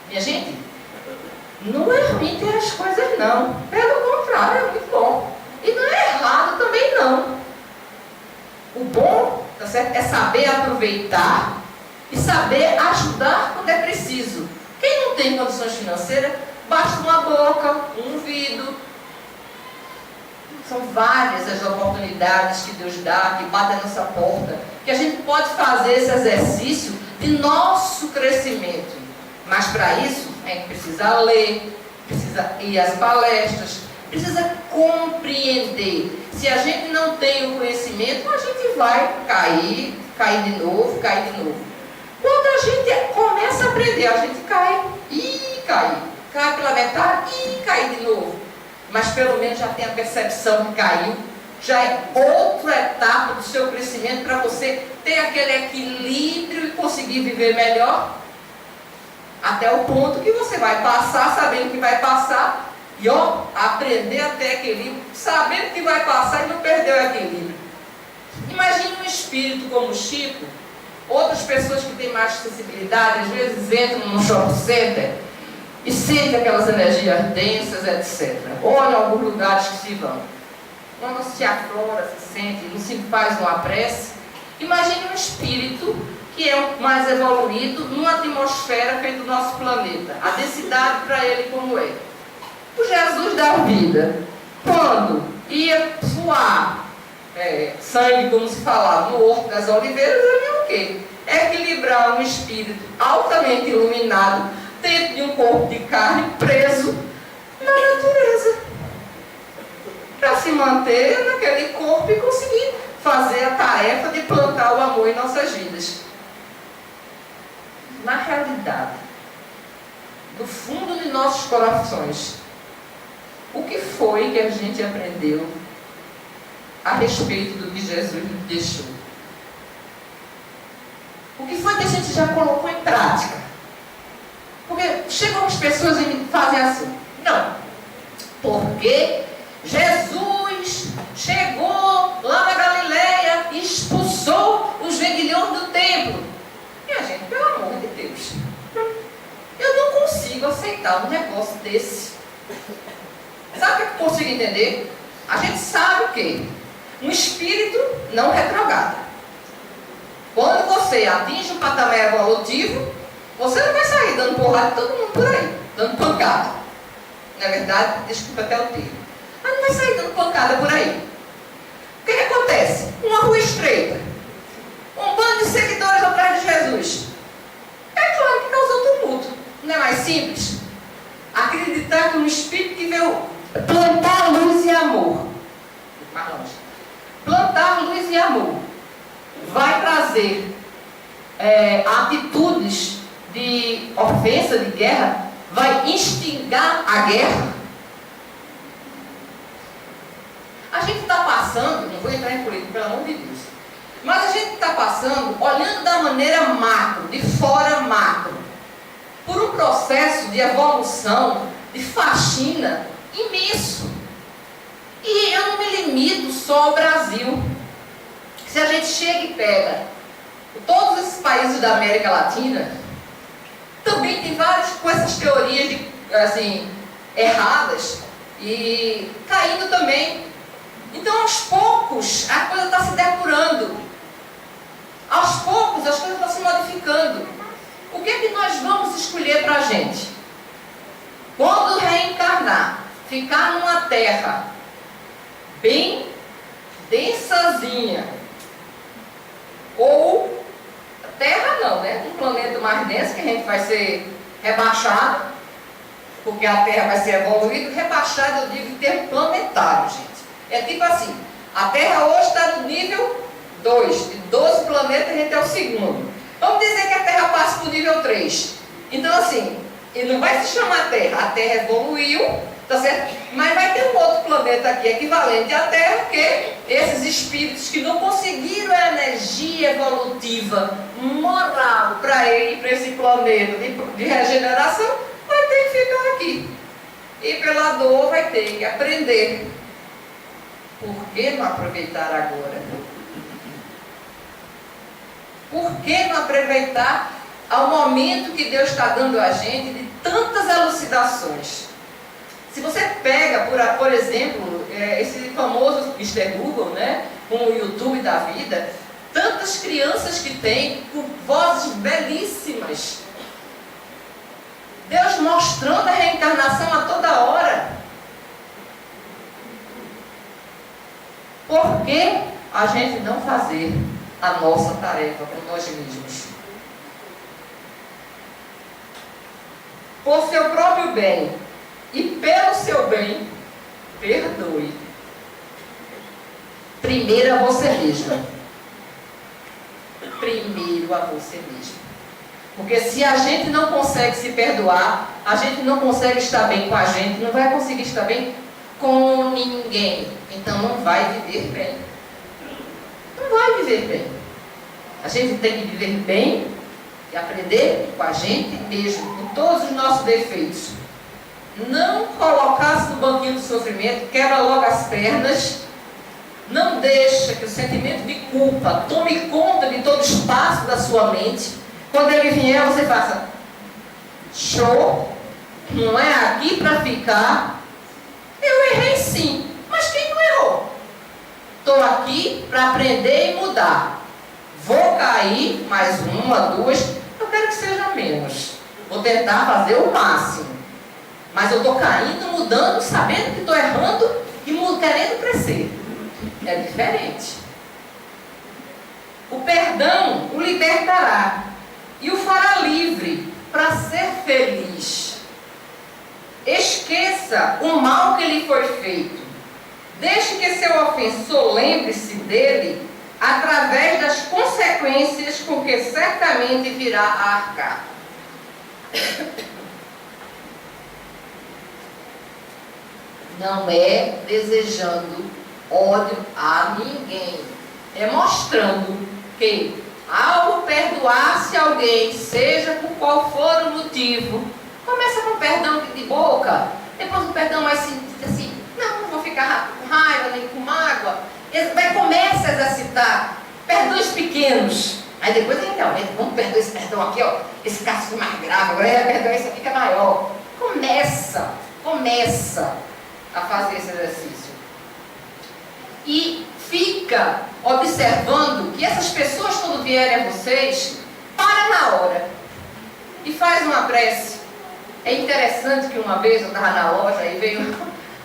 Minha gente, não é ruim ter as coisas, não. Pelo contrário, é muito bom. E não é errado também, não. O bom, tá certo, é saber aproveitar e saber ajudar quando é preciso. Quem não tem condições financeiras, basta uma boca, um ouvido. São várias as oportunidades que Deus dá, que batem na nossa porta, que a gente pode fazer esse exercício de nosso crescimento. Mas para isso, a gente precisa ler, precisa ir às palestras, precisa compreender. Se a gente não tem o conhecimento, a gente vai cair de novo. Quando a gente começa a aprender, a gente cai pela metade e cai de novo. Mas pelo menos já tem a percepção que caiu, já é outra etapa do seu crescimento para você ter aquele equilíbrio e conseguir viver melhor, até o ponto que você vai passar sabendo que vai passar e aprender a ter equilíbrio, sabendo que vai passar e não perder o equilíbrio. Imagine um espírito como o Chico, outras pessoas que têm mais sensibilidade, às vezes entram num shopping center e sentem aquelas energias densas, etc. Olham alguns lugares que se vão. Quando se aflora, se sente, não se faz uma prece. Imagine um espírito que é mais evoluído numa atmosfera feita do nosso planeta. A densidade para ele como é. O Jesus da vida, quando ia suar sangue, como se falava, no Horto das Oliveiras, ele ia o quê? Equilibrar um espírito altamente iluminado dentro de um corpo de carne preso na natureza, para se manter naquele corpo e conseguir fazer a tarefa de plantar o amor em nossas vidas. Na realidade, do fundo de nossos corações, o que foi que a gente aprendeu a respeito do que Jesus nos deixou? O que foi que a gente já colocou em prática? Porque chegam as pessoas e fazem assim: não, porque Jesus chegou lá na Galileia e expulsou os vendilhões do templo. Minha gente, pelo amor de Deus, eu não consigo aceitar um negócio desse. Sabe o que eu consigo entender? A gente sabe o quê? Um espírito não retrograda. Quando você atinge um patamar evolutivo, você não vai sair dando porrada de todo mundo por aí, dando pancada. Na verdade, desculpa até o termo. Mas não vai sair dando pancada por aí. O que acontece? Uma rua estreita, um bando de seguidores atrás de Jesus. É claro que causou tumulto. Não é mais simples? Acreditar que um espírito que veio plantar luz e amor, mais longe, plantar luz e amor, vai trazer atitudes de ofensa, de guerra, vai instigar a guerra. A gente está passando, não vou entrar em política, pelo amor de Deus, mas a gente está passando, olhando da maneira macro, de fora macro, por um processo de evolução, de faxina imenso. E eu não me limito só ao Brasil. Se a gente chega e pega todos esses países da América Latina, também tem várias com essas teorias erradas e caindo também. Então, aos poucos, a coisa está se depurando. Aos poucos, as coisas estão se modificando. O que é que nós vamos escolher para a gente? Quando reencarnar, ficar numa terra bem densazinha, ou terra não, né? Um planeta mais denso, que a gente vai ser rebaixado, porque a Terra vai ser evoluída. Rebaixado, eu digo em termos planetários, gente. É tipo assim, a Terra hoje está no nível 2, de 12 planetas, a gente é o segundo. Vamos dizer que a Terra passa para o nível 3. Então assim, ele não vai se chamar Terra, a Terra evoluiu, tá certo? Mas vai ter um outro planeta planeta aqui equivalente à Terra, que esses espíritos que não conseguiram a energia evolutiva, moral para ele, para esse planeta de regeneração, vai ter que ficar aqui. E pela dor vai ter que aprender. Por que não aproveitar agora? Por que não aproveitar ao momento que Deus está dando a gente de tantas elucidações? Se você pega, por exemplo, esse famoso Mr. Google, né, com o YouTube da vida, tantas crianças que tem com vozes belíssimas, Deus mostrando a reencarnação a toda hora. Por que a gente não fazer a nossa tarefa por nós mesmos? Por seu próprio bem e pelo seu bem, perdoe. Primeiro a você mesma. Primeiro a você mesma. Porque se a gente não consegue se perdoar, a gente não consegue estar bem com a gente, não vai conseguir estar bem com ninguém. Então não vai viver bem. Não vai viver bem. A gente tem que viver bem e aprender com a gente mesmo, com todos os nossos defeitos. Não colocar-se no banquinho do sofrimento, quebra logo as pernas. Não deixa que o sentimento de culpa tome conta de todo o espaço da sua mente. Quando ele vier, você faça: show, não é aqui para ficar. Eu errei sim, mas quem não errou? Estou aqui para aprender e mudar. Vou cair mais uma, duas, eu quero que seja menos. Vou tentar fazer o máximo. Mas eu estou caindo, mudando, sabendo que estou errando e querendo crescer. É diferente. O perdão o libertará e o fará livre para ser feliz. Esqueça o mal que lhe foi feito. Deixe que seu ofensor lembre-se dele através das consequências com que certamente virá a arcar. Não é desejando ódio a ninguém. É mostrando que ao perdoar-se alguém, seja por qual for o motivo, começa com perdão de boca, depois um perdão mais assim, não vou ficar com raiva nem com mágoa. Começa a exercitar perdões pequenos. Aí depois a gente aumenta, vamos perdoar esse perdão aqui, ó, esse caso foi mais grave, agora perdoar esse aqui que é maior. Começa a fazer esse exercício. E fica observando que essas pessoas, quando vierem a vocês, para na hora e faz uma prece. É interessante que uma vez eu estava na loja e veio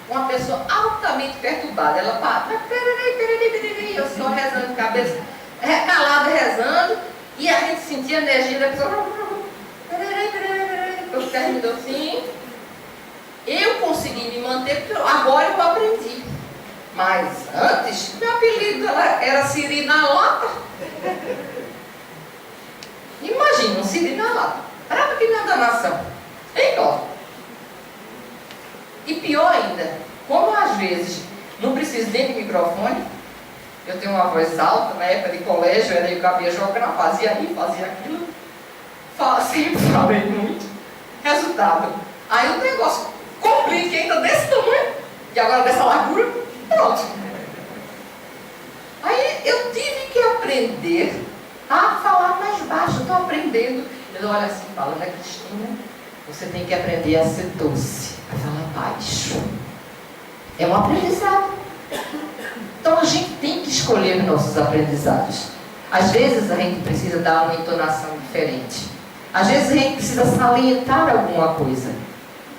uma pessoa altamente perturbada. Ela para, mas peraí, eu estou rezando, cabeça calada, rezando, e a gente sentia a energia da pessoa. Eu terminou assim. Eu consegui me manter, porque agora eu aprendi. Mas antes, meu apelido era Siri na lata. Imagina, um Siri na lata. Brava que nem a danação. Então, e pior ainda, como às vezes não preciso nem de microfone, eu tenho uma voz alta, na época de colégio, eu cabia jogar, fazia ali, fazia aquilo, sempre falei muito. Resultado, aí o negócio complica ainda desse tamanho, e agora dessa largura, pronto. Aí eu tive que aprender a falar mais baixo, estou aprendendo. Eu olho assim, falando, Cristina, você tem que aprender a ser doce, a falar baixo. É um aprendizado. Então a gente tem que escolher os nossos aprendizados. Às vezes a gente precisa dar uma entonação diferente. Às vezes a gente precisa salientar alguma coisa.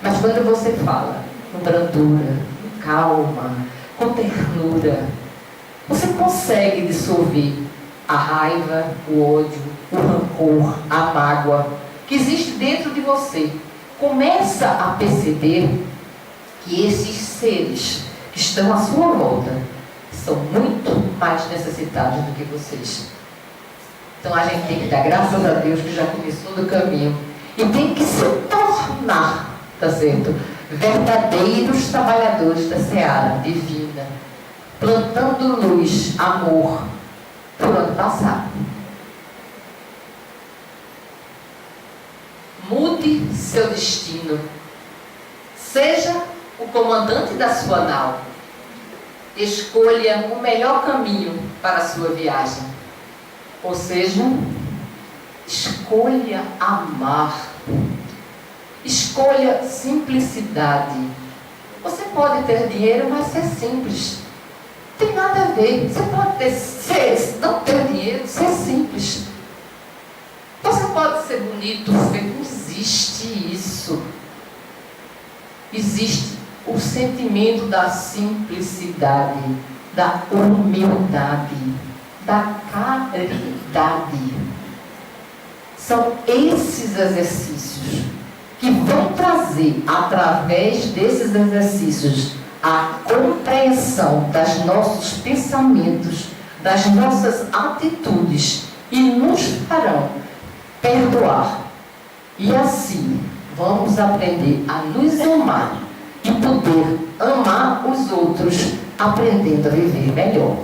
Mas quando você fala com brandura, com calma, com ternura, você consegue dissolver a raiva, o ódio, o rancor, a mágoa que existe dentro de você. Começa a perceber que esses seres que estão à sua volta são muito mais necessitados do que vocês. Então a gente tem que dar graças a Deus que já começou do caminho e tem que se tornar, tá certo? verdadeiros trabalhadores da seara divina, plantando luz, amor, por onde passar. Mude seu destino. Seja o comandante da sua nau. Escolha o melhor caminho para a sua viagem. Ou seja, escolha amar. Escolha simplicidade. Você pode ter dinheiro, mas ser simples. Não tem nada a ver. Você pode não ter dinheiro, ser simples. Você pode ser bonito, feio. Não existe isso. Existe o sentimento da simplicidade, da humildade, da caridade. São esses exercícios que vão trazer, através desses exercícios, a compreensão dos nossos pensamentos, das nossas atitudes, e nos farão perdoar. E assim, vamos aprender a nos amar e poder amar os outros, aprendendo a viver melhor.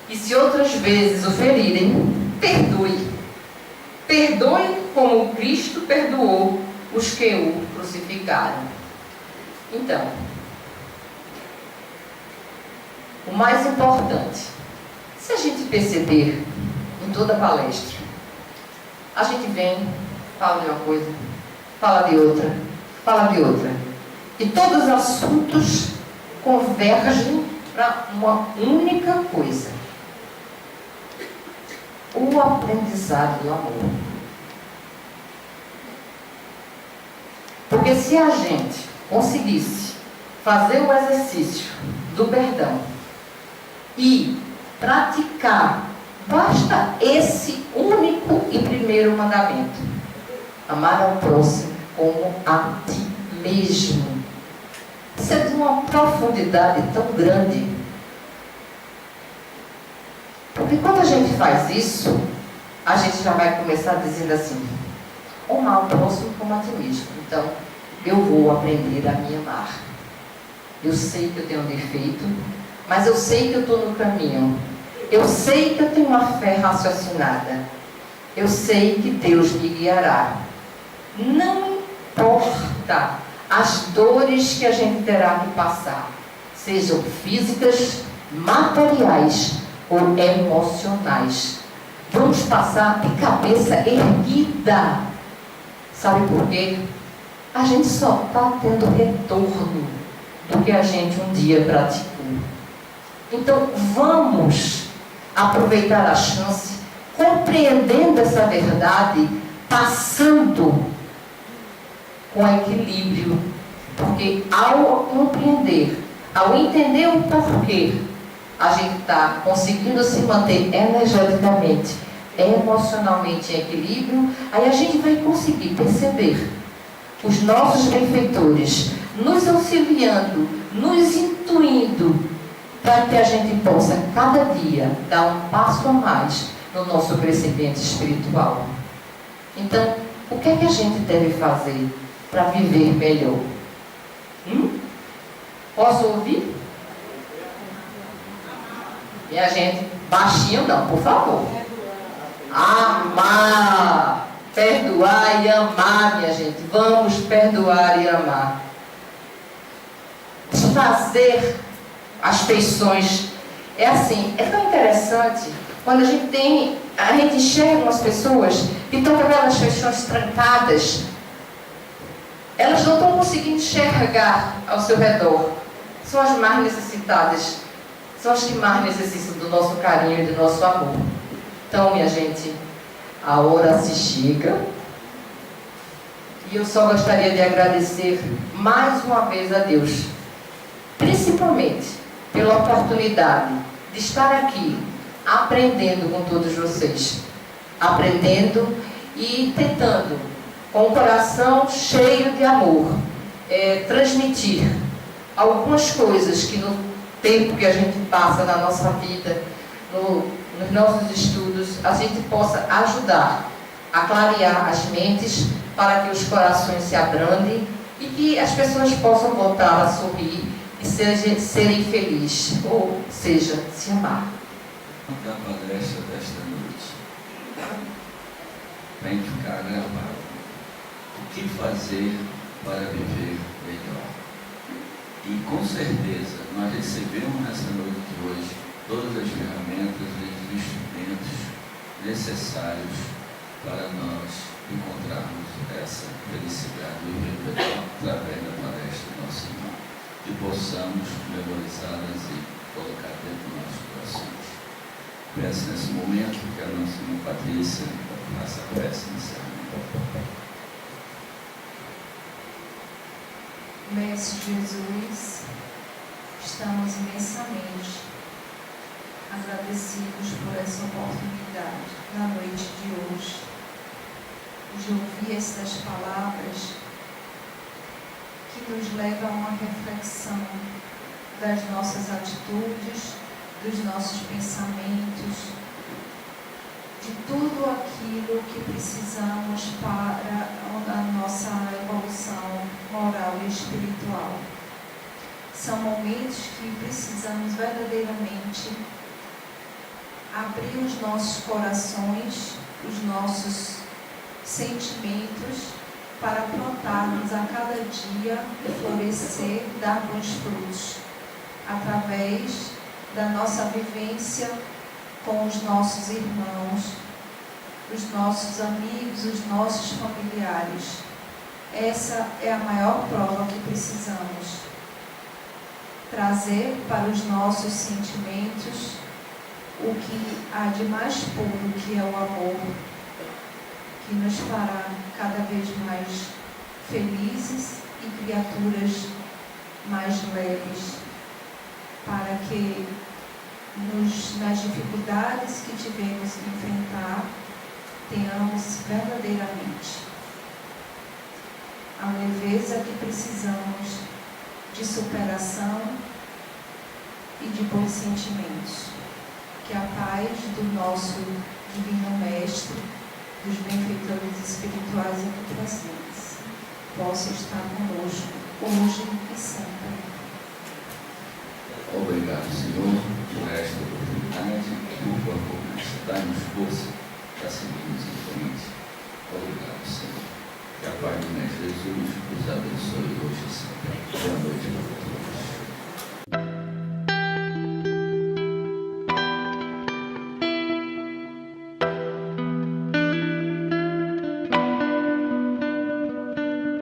E se outras vezes o ferirem, perdoe. Perdoe como Cristo perdoou os que o crucificaram. Então, o mais importante, se a gente perceber em toda a palestra, a gente vem, fala de uma coisa, fala de outra, fala de outra. E todos os assuntos convergem para uma única coisa: o aprendizado do amor. Porque se a gente conseguisse fazer o exercício do perdão e praticar, basta esse único e primeiro mandamento: amar ao próximo como a ti mesmo. Isso é de uma profundidade tão grande. Porque quando a gente faz isso, a gente já vai começar dizendo assim: amar ao próximo como a ti mesmo. Então, eu vou aprender a me amar. Eu sei que eu tenho um defeito, mas eu sei que eu estou no caminho. Eu sei que eu tenho uma fé raciocinada. Eu sei que Deus me guiará. Não importa as dores que a gente terá que passar, sejam físicas, materiais ou emocionais. Vamos passar de cabeça erguida. Sabe por quê? A gente só está tendo retorno do que a gente um dia praticou. Então vamos aproveitar a chance, compreendendo essa verdade, passando com equilíbrio. Porque ao compreender, ao entender o porquê, a gente está conseguindo se manter energeticamente, emocionalmente em equilíbrio, aí a gente vai conseguir perceber os nossos benfeitores nos auxiliando, nos intuindo, para que a gente possa cada dia dar um passo a mais no nosso crescimento espiritual. Então, o que é que a gente deve fazer para viver melhor? Posso ouvir? E a gente, baixinho não, por favor. Amar, perdoar e amar, minha gente. Vamos perdoar e amar. Desfazer as feições. É assim, é tão interessante quando a gente enxerga umas pessoas que estão com aquelas feições trancadas. Elas não estão conseguindo enxergar ao seu redor. São as mais necessitadas. São as que mais necessitam do nosso carinho e do nosso amor. Então, minha gente, a hora se chega. E eu só gostaria de agradecer mais uma vez a Deus, principalmente pela oportunidade de estar aqui, aprendendo com todos vocês. Aprendendo e tentando, com o coração cheio de amor, transmitir algumas coisas que no tempo que a gente passa na nossa vida, nos nossos estudos, a gente possa ajudar a clarear as mentes para que os corações se abrandem e que as pessoas possam voltar a sorrir e serem felizes, ou seja, se amar. Da palestra desta noite vem ficar gravado. O que fazer para viver melhor? E com certeza nós recebemos nessa noite de hoje todas as ferramentas e instrumentos necessários para nós encontrarmos essa felicidade e viver melhor através da palestra do nosso irmão, que possamos memorizá-las e colocar dentro dos nossos corações. Peço nesse momento que a nossa irmã Patrícia faça a prece inicial. Mestre Jesus, estamos imensamente agradecidos por essa oportunidade na noite de hoje, de ouvir estas palavras que nos levam a uma reflexão das nossas atitudes, dos nossos pensamentos, de tudo aquilo que precisamos para a nossa evolução moral e espiritual. São momentos que precisamos verdadeiramente abrir os nossos corações, os nossos sentimentos, para plantarmos a cada dia e florescer, dar bons frutos, através da nossa vivência com os nossos irmãos, os nossos amigos, os nossos familiares. Essa é a maior prova que precisamos. Trazer para os nossos sentimentos o que há de mais puro, que é o amor, que nos fará cada vez mais felizes e criaturas mais leves, para que nas dificuldades que tivemos que enfrentar, tenhamos verdadeiramente a leveza que precisamos de superação e de bons sentimentos. Que a paz do nosso Divino Mestre, dos benfeitores espirituais aqui presentes, possa estar conosco hoje e sempre. Obrigado, Senhor, por esta oportunidade. Por favor, dá-nos força para seguirmos em frente. Obrigado, Senhor. Que a paz do Mestre Jesus os abençoe hoje e sempre. Boa noite.